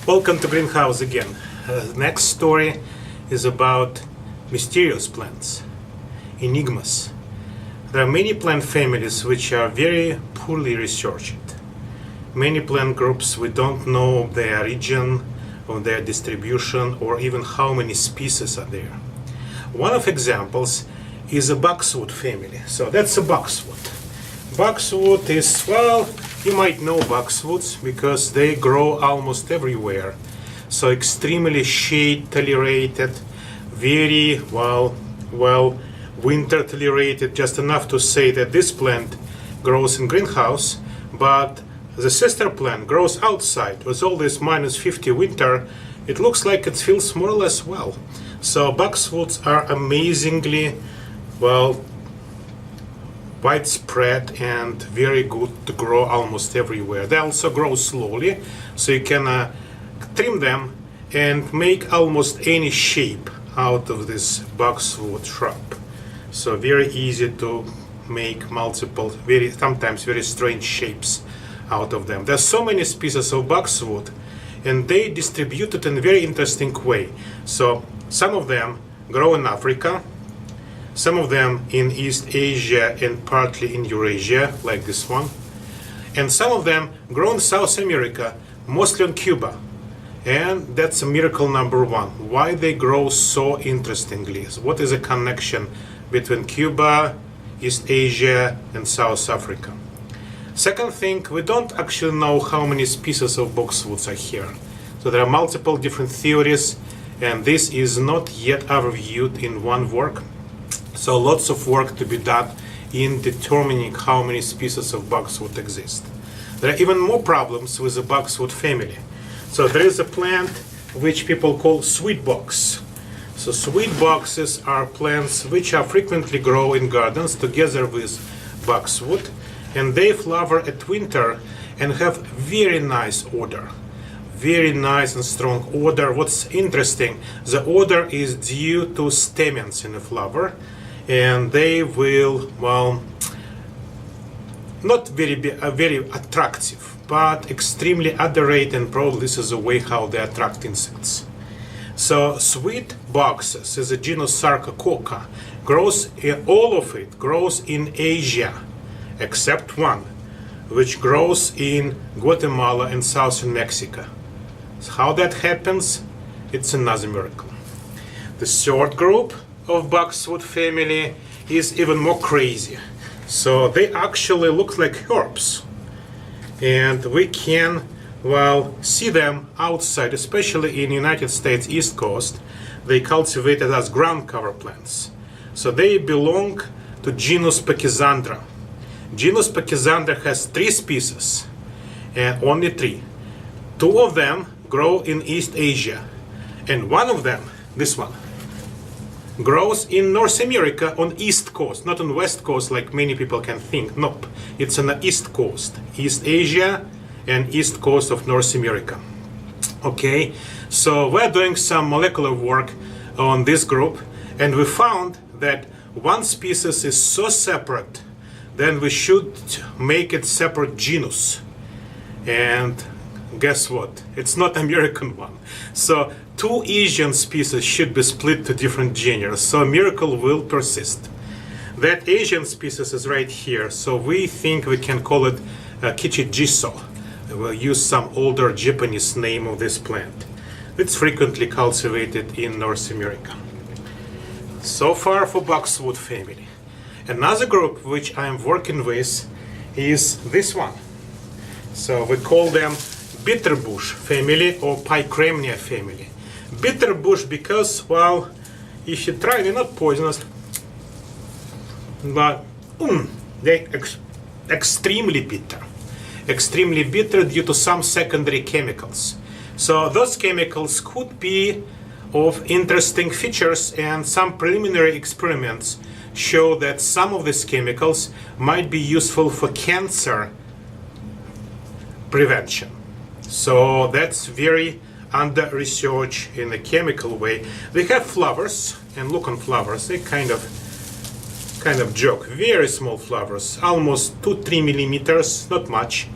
Welcome to Greenhouse again. Next story is about mysterious plants, Enigmas. There are many plant families which are very poorly researched. Many plant groups we don't know their origin, or their distribution, or even how many species are there. One of examples is a boxwood family. So that's a boxwood. Boxwood is, well, you might know boxwoods because they grow almost everywhere. So extremely shade tolerated, very well winter tolerated, just enough to say that this plant grows in greenhouse, but the sister plant grows outside. With all this minus 50 winter, it looks like it feels more or less well. So boxwoods are amazingly widespread and very good to grow almost everywhere. They also grow slowly, so you can trim them and make almost any shape out of this boxwood shrub. So very easy to make multiple, sometimes very strange shapes out of them. There's so many species of boxwood, and they distributed in a very interesting way. So some of them grow in Africa, some of them in East Asia and partly in Eurasia, like this one. And some of them grow in South America, mostly in Cuba. And that's a miracle number one. Why they grow so interestingly? What is the connection between Cuba, East Asia, and South Africa? Second thing, we don't actually know how many species of boxwoods are here. So there are multiple different theories, and this is not yet overviewed in one work. So lots of work to be done in determining how many species of boxwood exist. There are even more problems with the boxwood family. So there is a plant which people call sweet box. So sweet boxes are plants which are frequently grown in gardens together with boxwood, and they flower at winter and have very nice odor. Very nice and strong odor. What's interesting, the odor is due to stamens in the flower, and they will, not very attractive, but extremely adorate, and probably this is the way how they attract insects. So sweet boxes is a genus Sarcococca. All of it grows in Asia, except one, which grows in Guatemala and southern Mexico. So how that happens, it's another miracle. The third group of boxwood family is even more crazy. So they actually look like herbs, and we can see them outside, especially in United States East Coast. They cultivated as ground cover plants. So they belong to genus Pachysandra. Genus Pachysandra has 3 species, and only 3. 2 of them grow in East Asia, and one of them, this one, grows in North America on East Coast, not on West Coast like many people can think. Nope, it's on the East Coast, East Asia and East Coast of North America. Okay, so we're doing some molecular work on this group, and we found that one species is so separate, then we should make it separate genus. And guess what? It's not American one. So 2 Asian species should be split to different genera. So a miracle will persist. That Asian species is right here. So we think we can call it Kichijiso. We'll use some older Japanese name of this plant. It's frequently cultivated in North America. So far for boxwood family. Another group which I'm working with is this one. So we call them bitterbush family or Picramnia family. Bitterbush because, if you try, they're not poisonous, but they're extremely bitter. Extremely bitter due to some secondary chemicals. So those chemicals could be of interesting features, and some preliminary experiments show that some of these chemicals might be useful for cancer prevention. So that's very under research in a chemical way. They have flowers, and look on flowers, they kind of joke. Very small flowers, almost 2-3 millimeters, not much.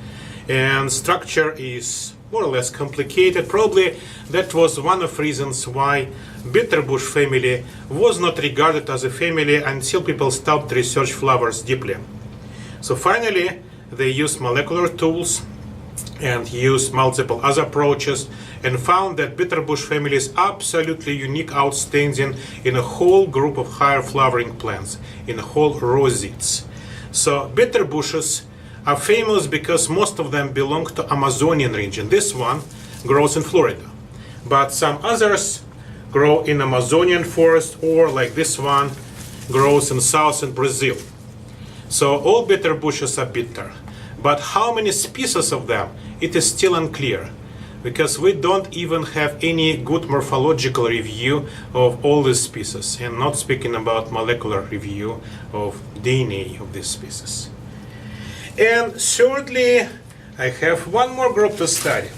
And structure is more or less complicated. Probably that was one of the reasons why bitterbush family was not regarded as a family until people stopped research flowers deeply. So finally, they used molecular tools and used multiple other approaches and found that bitterbush family is absolutely unique, outstanding in a whole group of higher flowering plants, in a whole rosids. So bitterbushes are famous because most of them belong to Amazonian region. This one grows in Florida, but some others grow in Amazonian forest, or like this one grows in southern Brazil. So all bitterbushes are bitter, but how many species of them, it is still unclear, because we don't even have any good morphological review of all these species, and not speaking about molecular review of DNA of these species. And thirdly, I have one more group to study.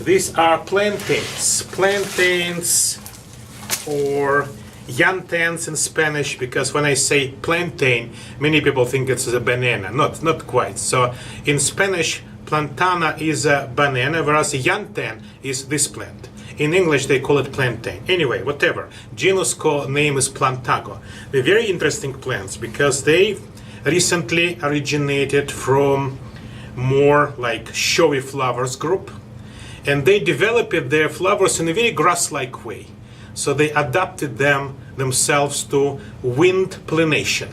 These are plantains. Plantains, or yantains in Spanish, because when I say plantain, many people think it's a banana. Not quite. So in Spanish, plantana is a banana, whereas yantan is this plant. In English, they call it plantain. Anyway, whatever. Genus name is Plantago. They're very interesting plants because they recently originated from more like showy flowers group, and they developed their flowers in a very grass-like way. So they adapted themselves to wind pollination,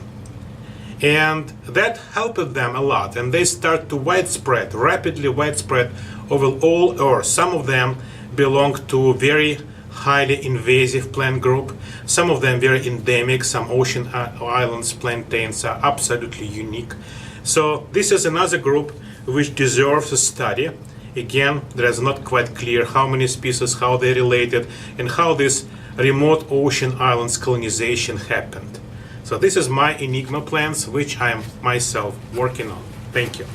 and that helped them a lot, and they start to rapidly widespread over all Earth. Some of them belong to very highly invasive plant group, some of them very endemic. Some ocean islands plantains are absolutely unique. So this is another group which deserves a study. Again, there is not quite clear how many species, how they related, and how this remote ocean islands colonization happened. So this is my Enigma plants, which I am myself working on. Thank you.